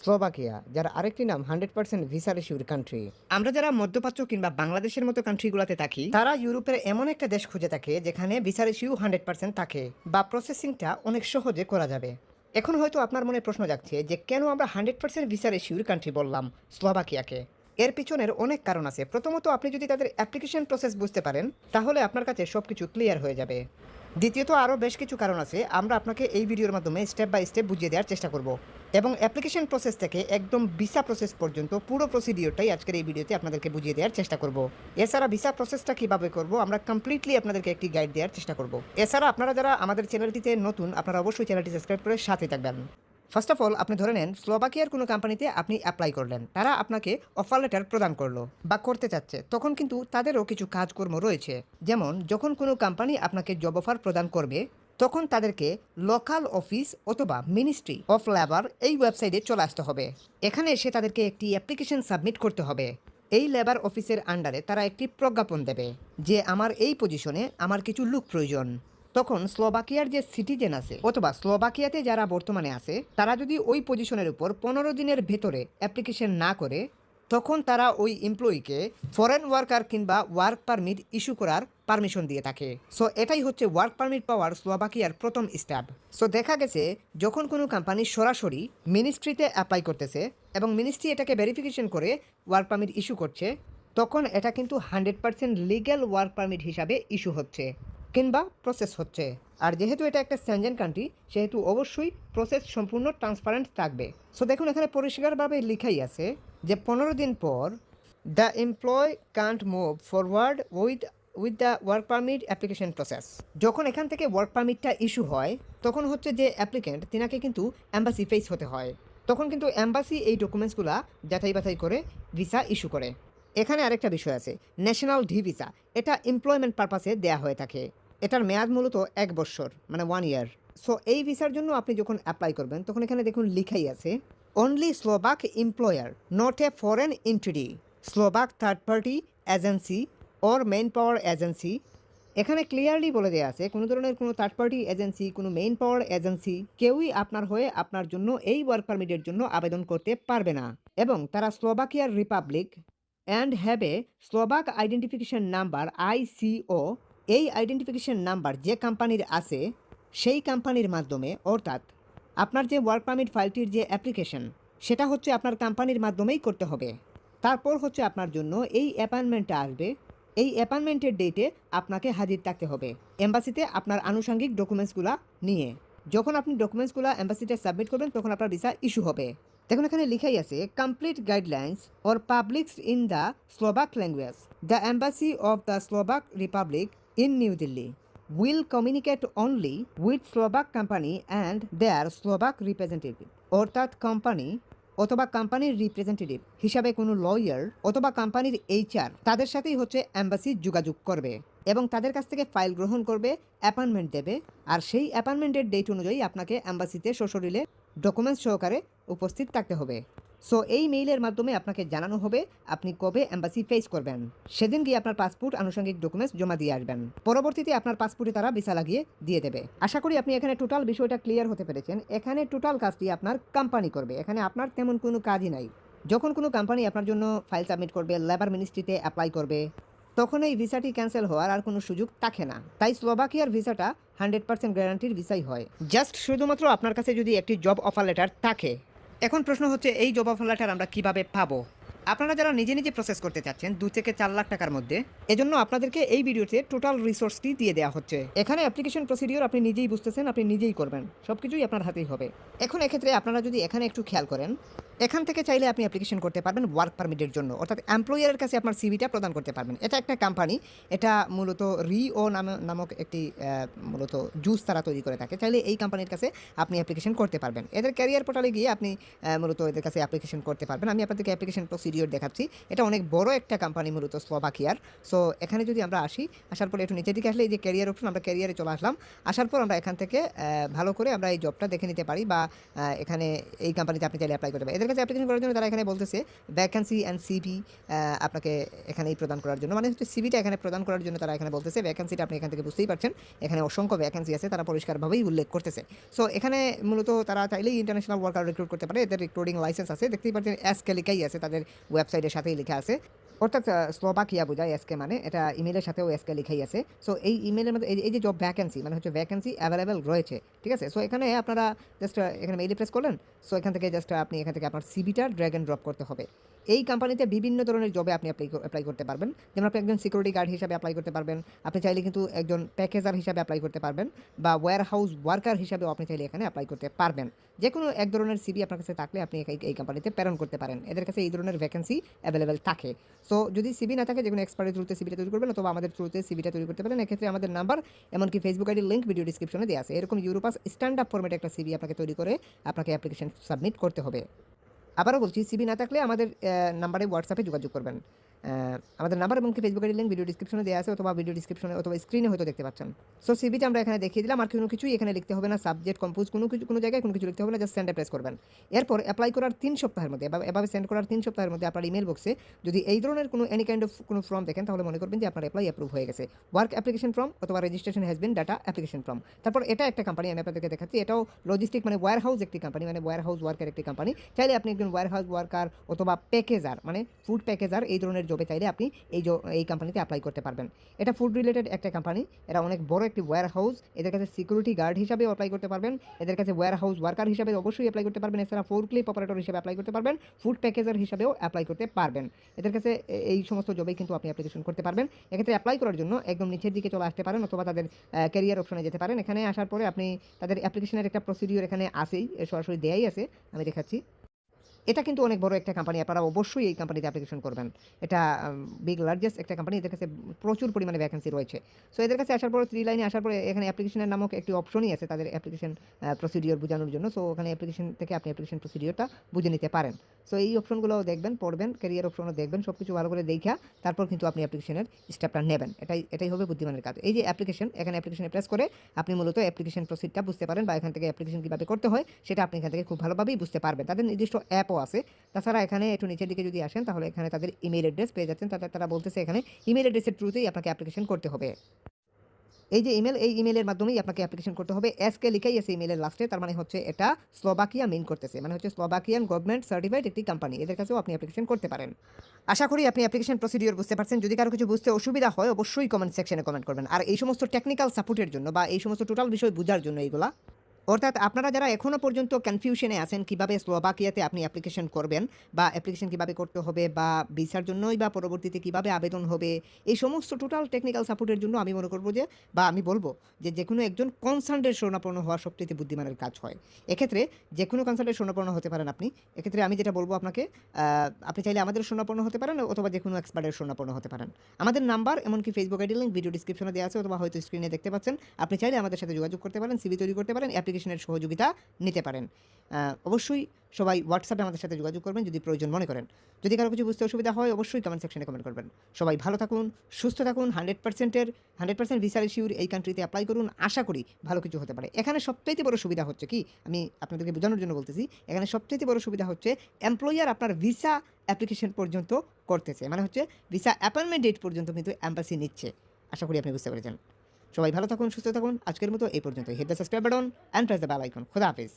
Slovakia, যার আরেকটি নাম 100% ভিসা রিসিভড কান্ট্রি। আমরা যারা মধ্যপ্রাচ্য কিংবা বাংলাদেশের মতো কান্ট্রিগুলোতে থাকি, তারা ইউরোপের এমন একটা দেশ খুঁজে থাকে যেখানে ভিসা রিসিউ 100% থাকে বা প্রসেসিংটা অনেক সহজে করা যাবে। এখন হয়তো আপনার মনে প্রশ্ন জাগছে যে কেন আমরা 100% ভিসা রিসিউর কান্ট্রি বললাম স্লোভাকিয়াকে। এর পিছনের অনেক কারণ আছে। প্রথমত, আপনি যদি তাদের অ্যাপ্লিকেশন প্রসেস বুঝতে পারেন তাহলে আপনার কাছে সব কিছু ক্লিয়ার হয়ে যাবে। দ্বিতীয়ত, আরও বেশ কিছু কারণ আছে, আমরা আপনাকে এই ভিডিওর মাধ্যমে স্টেপ বাই স্টেপ বুঝিয়ে দেওয়ার চেষ্টা করব। এবং অ্যাপ্লিকেশন প্রসেস থেকে একদম ভিসা প্রসেস পর্যন্ত পুরো প্রসিডিওরটাই আজকের এই ভিডিওতে আপনাদেরকে বুঝিয়ে দেওয়ার চেষ্টা করব। এছাড়া ভিসা প্রসেসটা কীভাবে করব আমরা কমপ্লিটলি আপনাদেরকে একটি গাইড দেওয়ার চেষ্টা করব। এছাড়া আপনারা যারা আমাদের চ্যানেলটিতে নতুন, আপনারা অবশ্যই চ্যানেলটি সাবস্ক্রাইব করে সাথে থাকবেন। ফার্স্ট অফ অল, আপনি ধরে নেন স্লোভাকিয়ার কোনো কোম্পানিতে আপনি অ্যাপ্লাই করলেন, তারা আপনাকে অফার লেটার প্রদান করলো বা করতে চাচ্ছে, তখন কিন্তু তাদেরও কিছু কাজকর্ম রয়েছে। যেমন যখন কোনো কোম্পানি আপনাকে জব অফার প্রদান করবে তখন তাদেরকে লোকাল অফিস অথবা মিনিস্ট্রি অফ লেবার এই ওয়েবসাইটে চলে আসতে হবে। এখানে এসে তাদেরকে একটি অ্যাপ্লিকেশন সাবমিট করতে হবে। এই লেবার অফিসের আন্ডারে তারা একটি প্রজ্ঞাপন দেবে যে আমার এই পজিশনে আমার কিছু লোক প্রয়োজন। তখন স্লোভাকিয়ার যে সিটিজেন আছে অথবা স্লোভাকিয়াতে যারা বর্তমানে আছে তারা যদি ওই পজিশনের উপর 15 দিনের ভেতরে অ্যাপ্লিকেশন না করে, তখন তারা ওই এমপ্লয়িকে ফরেন ওয়ার্কার কিংবা ওয়ার্ক পারমিট ইস্যু করার পারমিশন দিয়ে থাকে। সো এটাই হচ্ছে ওয়ার্ক পারমিট পাওয়ার স্লোভাকিয়ার প্রথম স্টেপ। সো দেখা গেছে যখন কোনো কোম্পানি সরাসরি মিনিস্ট্রিতে অ্যাপ্লাই করতেছে এবং মিনিস্ট্রি এটাকে ভেরিফিকেশন করে ওয়ার্ক পারমিট ইস্যু করছে, তখন এটা কিন্তু 100% লিগ্যাল ওয়ার্ক পারমিট হিসাবে ইস্যু হচ্ছে কিংবা প্রসেস হচ্ছে। আর যেহেতু এটা একটা সেনজেন কান্ট্রি, সেহেতু অবশ্যই প্রসেস সম্পূর্ণ ট্রান্সপারেন্ট থাকবে। সো দেখুন, এখানে পরিষ্কারভাবে লেখাই আছে যে 15 দিন পর the employ can't move forward with the work permit application process. যখন এখান থেকে ওয়ার্ক পারমিটটা ইস্যু হয় তখন হচ্ছে যে অ্যাপ্লিকেন্ট তিনাকে কিন্তু অ্যাম্বাসি ফেস হতে হয়। তখন কিন্তু অ্যাম্বাসি এই ডকুমেন্টসগুলো যাচাই বাছাই করে ভিসা ইস্যু করে। এখানে আরেকটা বিষয় আছে, ন্যাশনাল ডি ভিসা। এটা এমপ্লয়মেন্ট পারপাসে দেয়া হয়ে থাকে। এটার মেয়াদ মূলত 1 বছর, মানে 1 ইয়ার। সো এই ভিসার জন্য আপনি যখন অ্যাপ্লাই করবেন তখন এখানে দেখুন লিখাই আছে only Slovak employer, not a foreign entity, Slovak third party agency or main power agency. এখানে ক্লিয়ারলি বলে দেওয়া আছে কোনো ধরনের কোনো থার্ড পার্টি এজেন্সি, কোনো মেইন পাওয়ার এজেন্সি কেউই আপনার হয়ে আপনার জন্য এই ওয়ার্ক পারমিটের জন্য আবেদন করতে পারবে না। এবং তারা স্লোভাকিয়ার republic and have a Slovak identification number ICO। এই আইডেন্টিফিকেশন নাম্বার যে কোম্পানির আছে সেই কোম্পানির মাধ্যমে, অর্থাৎ আপনার যে ওয়ার্ক পারমিট ফাইলটির যে অ্যাপ্লিকেশন সেটা হচ্ছে আপনার কোম্পানির মাধ্যমেই করতে হবে। তারপর হচ্ছে আপনার জন্য এই অ্যাপয়েন্টমেন্টটা আসবে। এই অ্যাপয়েন্টমেন্টের ডেটে আপনাকে হাজির থাকতে হবে এম্বাসিতে আপনার আনুষঙ্গিক ডকুমেন্টসগুলো নিয়ে। যখন আপনি ডকুমেন্টসগুলো এম্বাসিতে সাবমিট করবেন তখন আপনার ভিসা ইস্যু হবে। দেখুন এখানে লিখাই আছে complete guidelines or published in the Slovak language, the embassy of the Slovak Republic in new Delhi will communicate only with Slovak company and their Slovak representative। অর্থাৎ কোম্পানি অথবা কোম্পানির রিপ্রেজেন্টেটিভ হিসাবে কোনো লয়ার অথবা কোম্পানির HR তাদের সাথেই হচ্ছে অ্যাম্বাসি যোগাযোগ করবে এবং তাদের কাছ থেকে ফাইল গ্রহণ করবে, অ্যাপয়েন্টমেন্ট দেবে। আর সেই অ্যাপয়েন্টমেন্টের ডেট অনুযায়ী আপনাকে অ্যাম্বাসিতে সশরীরে ডকুমেন্টস সহকারে উপস্থিত থাকতে হবে। সো এই মেইলের মাধ্যমে আপনাকে জানানো হবে আপনি কবে অ্যাম্বাসি ফেস করবেন। সেদিন গিয়ে আপনার পাসপোর্ট আনুষঙ্গিক ডকুমেন্টস জমা দিয়ে আসবেন। পরবর্তীতে আপনার পাসপোর্টে তারা ভিসা লাগিয়ে দিয়ে দেবে। আশা করি আপনি এখানে টোটাল বিষয়টা ক্লিয়ার হতে পেরেছেন। এখানে টোটাল কাজটি আপনার কোম্পানি করবে, এখানে আপনার তেমন কোনো কাজই নাই। যখন কোনো কোম্পানি আপনার জন্য ফাইল সাবমিট করবে, লেবার মিনিস্ট্রিতে অ্যাপ্লাই করবে, তখন এই ভিসাটি ক্যান্সেল হওয়ার আর কোনো সুযোগ থাকে না। তাই স্লোভাকিয়ার ভিসাটা 100% গ্যারান্টির ভিসাই হয়, জাস্ট শুধুমাত্র আপনার কাছে যদি একটি জব অফার লেটার থাকে। এখন প্রশ্ন হচ্ছে এই জব অফার লেটার আমরা কিভাবে পাবো? আপনারা যারা নিজে নিজে প্রসেস করতে চাচ্ছেন 2 থেকে 4 লাখ টাকার মধ্যে, এজন্য আপনাদেরকে এই ভিডিওতে টোটাল রিসোর্সটি দিয়ে দেওয়া হচ্ছে। এখানে অ্যাপ্লিকেশন প্রসিডিওর আপনি নিজেই বুঝতেছেন, আপনি নিজেই করবেন, সব কিছুই আপনার হাতেই হবে। এখন এক্ষেত্রে আপনারা যদি এখানে একটু খেয়াল করেন, এখান থেকে চাইলে আপনি অ্যাপ্লিকেশন করতে পারবেন ওয়ার্ক পারমিটের জন্য, অর্থাৎ এমপ্লয়ারের কাছে আপনার সিভিটা প্রদান করতে পারবেন। এটা একটা কোম্পানি, এটা মূলত রিও নামক একটি মূলত জুস তারা তৈরি করে থাকে। চাইলে এই কোম্পানির কাছে আপনি অ্যাপ্লিকেশন করতে পারবেন। এদের ক্যারিয়ার পোর্টালে গিয়ে আপনি মূলত এদের কাছে অ্যাপ্লিকেশন করতে পারবেন। আমি আপনাদেরকে অ্যাপ্লিকেশন প্রসিডিওর দেখাচ্ছি। এটা অনেক বড় একটা কোম্পানি মূলত স্লোভাকিয়ার। সো এখানে যদি আমরা আসার পরে একটু নিচের দিকে আসলে এই যে ক্যারিয়ার অপশন, আমরা ক্যারিয়ারে চলে আসলাম। আসার পর আমরা এখান থেকে ভালো করে আমরা এই জবটা দেখে নিতে পারি বা এখানে এই কোম্পানিতে আপনি চাইলে অ্যাপ্লাই করতে পারেন। এদের এদের কাছে অ্যাপ্লিকেশন করার জন্য তারা এখানে বলতেছে ভ্যাকেন্সি অ্যান্ড সিভি আপনাকে এখানেই প্রদান করার জন্য, মানে হচ্ছে সিভিটা এখানে প্রদান করার জন্য তারা এখানে বলতেছে। ভ্যাকেন্সিটা আপনি এখান থেকে বুঝতেই পারছেন, এখানে অসংখ্য ভ্যাকেন্সি আছে, তারা পরিষ্কারভাবেই উল্লেখ করতেছে। সো এখানে মূলত তারা চাইলেই ইন্টারন্যাশনাল ওয়ার্কার রিক্রুট করতে পারে। এদের রিক্রুটিং লাইসেন্স আছে, দেখতেই পাচ্ছেন এসকে লেখাই আছে, তাদের ওয়েবসাইটের সাথেই লেখা আছে, অর্থাৎ স্লোভাকিয়া বোঝায় এসকে মানে, এটা ইমেলের সাথেও এসকে লেখাই আছে। সো এই ইমেলের মধ্যে এই যে জব ভ্যাকেন্সি মানে হচ্ছে ভ্যাকেন্সি অ্যাভেলেবেল রয়েছে, ঠিক আছে। সো এখানে আপনারা জাস্ট এখানে মেইলে প্রেস করলেন। সো এখান থেকে জাস্ট আপনি এখান থেকে আপনার সিভিটা ড্র্যাগ অ্যান্ড ড্রপ করতে হবে। এই কোম্পানিতে বিভিন্ন ধরনের জবে আপনি অ্যাপ্লাই করতে পারবেন। যেমন আপনি একজন সিকিউরিটি গার্ড হিসাবে অ্যাপ্লাই করতে পারবেন, আপনি চাইলে কিন্তু একজন প্যাকেজার হিসাবে অ্যাপ্লাই করতে পারবেন, বা ওয়্যার হাউস ওয়ার্কার হিসাবেও আপনি চাইলে এখানে অ্যাপ্লাই করতে পারবেন। যে কোনো এক ধরনের সিভি আপনার কাছে থাকলে আপনি এই কোম্পানিতে প্রেরণ করতে পারেন, এদের কাছে এই ধরনের ভ্যাকেন্সি অ্যাভেলেবেল থাকে। সো যদি সিভি না থাকে, যে কোনো এক্সপার্টের থ্রুতে সিভিটা তৈরি করবেন, অথবা আমাদের থ্রুতে সিভিটা তৈরি করতে পারেন। এক্ষেত্রে আমাদের নাম্বার এমনকি ফেসবুক আইডির লিঙ্ক ভিডিও ডিসক্রিপশনে দেওয়া আছে। এরকম ইউরোপাস স্ট্যান্ড আপ ফরম্যাটে একটা সিভি আপনাকে তৈরি করে আপনাকে অ্যাপ্লিকেশন সাবমিট করতে হবে। আবারও বলছি, সিভি না থাকলে আমাদের নাম্বারে হোয়াটসঅ্যাপে যোগাযোগ করবেন। আমাদের নাম্বার এবং ফেসবুক আইডির লিঙ্ক ভিডিও ডিসক্রিপশনে দেওয়া আছে, অথবা ভিডিও ডিসক্রিপশনে অথবা স্ক্রিনে হয়তো দেখতে পাচ্ছেন। সো সিভিটা আমরা এখানে দেখিয়ে দিলাম, আর কোনো কিছুই এখানে লিখতে হবে না, সাবজেক্ট কম্পোজ কোনো জায়গায় কোনো কিছু লিখতে হবে না, জাস্ট সেন্ডে প্রেস করবেন। এরপর অ্যাপ্লাই করার 3 সপ্তাহের মধ্যে, এভাবে সেন্ড করার 3 সপ্তাহের মধ্যে আপনার ইমেল বক্সে যদি এই ধরনের কোনো এনি কাইন্ড অফ কোনো ফর্ম দেখেন, তাহলে মনে করবেন যে আপনার অ্যাপ্রুভ হয়ে গেছে। ওয়ার্ক অ্যাপ্লিকেশন ফর্ম অথবা registration has been data application form. তারপর এটা একটা কোম্পানি আমি আপনাদেরকে দেখাচ্ছি, এটাও লজিস্টিক মানে ওয়্যার হাউস একটি কোম্পানি, মানে ওয়্যার হাউস ওয়ার্কের একটি কোম্পানি। চাইলে আপনি একজন ওয়্যার হাউস ওয়ার্কার অথবা প্যাকেজার মানে ফুড প্যাকেজার এই ধরনের জবে চাইলে আপনি এই কোম্পানিতে অ্যাপ্লাই করতে পারবেন। এটা ফুড রিলেটেড একটা কোম্পানি, এরা অনেক বড় একটি ওয়্যার হাউস। এদের কাছে সিকিউরিটি গার্ড হিসাবেও অ্যাপ্লাই করতে পারবেন, এদের কাছে ওয়্যার হাউস ওয়ার্কার হিসাবে অবশ্যই অ্যাপ্লাই করতে পারবেন, এছাড়া ফোরক্লিপ অপারেটর হিসাবে অ্যাপ্লাই করতে পারবেন, ফুড প্যাকেজার হিসাবেও অ্যাপ্লাই করতে পারবেন। এদের কাছে এই সমস্ত জবেই কিন্তু আপনি অ্যাপ্লিকেশন করতে পারবেন। এক্ষেত্রে অ্যাপ্লাই করার জন্য একদম নিচের দিকে চলে আসতে পারেন, অথবা তাদের ক্যারিয়ার অপশনে যেতে পারেন। এখানে আসার পরে আপনি তাদের অ্যাপ্লিকেশনের একটা প্রসিডিওর এখানে আসেই, সরাসরি দেয়াই আছে, আমি দেখাচ্ছি। এটা কিন্তু অনেক বড় একটা কোম্পানি, আপনারা অবশ্যই এই কোম্পানিতে অ্যাপ্লিকেশন করবেন। এটা বিগ লার্জেস্ট একটা কোম্পানি, এদের কাছে প্রচুর পরিমাণে ভ্যাকেন্সি রয়েছে। সো এদের কাছে আসার পরে 3 লাইনে আসার পরে এখানে অ্যাপ্লিকেশনের নামক একটি অপশনই আছে তাদের অ্যাপ্লিকেশন প্রসিডিওর বোঝানোর জন্য। সো ওখানে অ্যাপ্লিকেশন থেকে আপনি অ্যাপ্লিকেশন প্রসিডিওরটা বুঝে নিতে পারেন। সো এই অপশনগুলোও দেখবেন, পড়বেন, ক্যারিয়ার অপশনও দেখবেন, সব কিছু ভালো করে দেখা তারপর কিন্তু আপনি অ্যাপ্লিকেশনের স্টেপটা নেবেন। এটাই হবে বুদ্ধিমানের কাজ। এই যে অ্যাপ্লিকেশন, এখানে অ্যাপ্লিকেশনে প্রেস করে আপনি মূলত অ্যাপ্লিকেশন প্রসিডটা বুঝতে পারেন, বা এখান থেকে অ্যাপ্লিকেশন কীভাবে করতে হয় সেটা আপনি এখান থেকে খুব ভালোভাবেই বুঝতে পারবেন। তাদের নির্দিষ্ট অ্যাপও আছে। তাছাড়া এখানে একটু নিচের দিকে যদি আসেন, তাহলে এখানে তাদের ইমেল অ্যাড্রেস পেয়ে যাচ্ছেন। তারা বলতেছে এখানে ইমেল অ্যাড্রেসের থ্রুতেই আপনাকে অ্যাপ্লিকেশন করতে হবে। এই যে ইমেল, এই ইমেলের মাধ্যমেই আপনাকে অ্যাপ্লিকেশন করতে হবে। এসকে লিখাই আছে ইমেলের লাস্টে, তার মানে হচ্ছে এটা স্লোভাকিয়া মিন করতেছে, মানে হচ্ছে স্লোভাকিয়ান গভর্নমেন্ট সার্টিফাইড একটি কোম্পানি। এদের কাছেও আপনি অ্যাপ্লিকেশন করতে পারেন। আশা করি আপনি অ্যাপ্লিকেশন প্রসিডিওর বুঝতে পারছেন। যদি কারো কিছু বুঝতে অসুবিধা হয়, অবশ্যই কমেন্ট সেকশনে কমেন্ট করবেন। আর এই সমস্ত টেকনিক্যাল সাপোর্টের জন্য বা এই সমস্ত টোটাল বিষয় বোঝার জন্য এইগুলা, অর্থাৎ আপনারা যারা এখনও পর্যন্ত কনফিউশনে আছেন কীভাবে স্লোভাকিয়াতে আপনি অ্যাপ্লিকেশন করবেন, বা অ্যাপ্লিকেশন কীভাবে করতে হবে, বা ভিসার জন্যই বা পরবর্তীতে কীভাবে আবেদন হবে, এই সমস্ত টোটাল টেকনিক্যাল সাপোর্টের জন্য আমি মনে করব যে, বা আমি বলবো যে কোনো একজন কনসার্নের শরণাপন্ন হওয়া সবচেয়ে বুদ্ধিমানের কাজ হয়। এক্ষেত্রে যে কোনো কনসার্নের শরণাপন্ন হতে পারেন আপনি। এক্ষেত্রে আমি যেটা বলবো আপনাকে, আপনি চাইলে আমাদের শরণাপন্ন হতে পারেন, অথবা যে কোনো এক্সপার্টের শরণাপন্ন হতে পারেন। আমাদের নাম্বার এমনকি ফেসবুক আইডি লিঙ্ক ভিডিও ডিসক্রিপশনে দেওয়া আছে, অথবা হয়তো স্ক্রিনে দেখতে পাচ্ছেন। আপনি চাইলে আমাদের সাথে যোগাযোগ করতে পারেন, সিভি তৈরি করতে পারেন, অ্যাপ্লিকেশনের সহযোগিতা নিতে পারেন। অবশ্যই সবাই হোয়াটসঅ্যাপে আমাদের সাথে যোগাযোগ করবেন যদি প্রয়োজন মনে করেন। যদি কারো কিছু বুঝতে অসুবিধা হয়, অবশ্যই কমেন্ট সেকশনে কমেন্ট করবেন। সবাই ভালো থাকুন, সুস্থ থাকুন, 100% ভিসা ইস্যুর এই কান্ট্রিতে অ্যাপ্লাই করুন। আশা করি ভালো কিছু হতে পারে। এখানে সবচাইতে বড় সুবিধা হচ্ছে কি, আমি আপনাদেরকে বোঝানোর জন্য বলতেছি, এখানে সবচাইতে বড় সুবিধা হচ্ছে এমপ্লয়ার আপনার ভিসা অ্যাপ্লিকেশন পর্যন্ত করতেছে, মানে হচ্ছে ভিসা অ্যাপয়েন্টমেন্ট ডেট পর্যন্ত কিন্তু এম্বাসি নিচ্ছে। আশা করি আপনি বুঝতে পেরেছেন। সবাই ভালো থাকুন, সুস্থ থাকুন। আজকের মতো এই পর্যন্তই। Hit the subscribe button and press the bell icon. খোদা হাফেজ।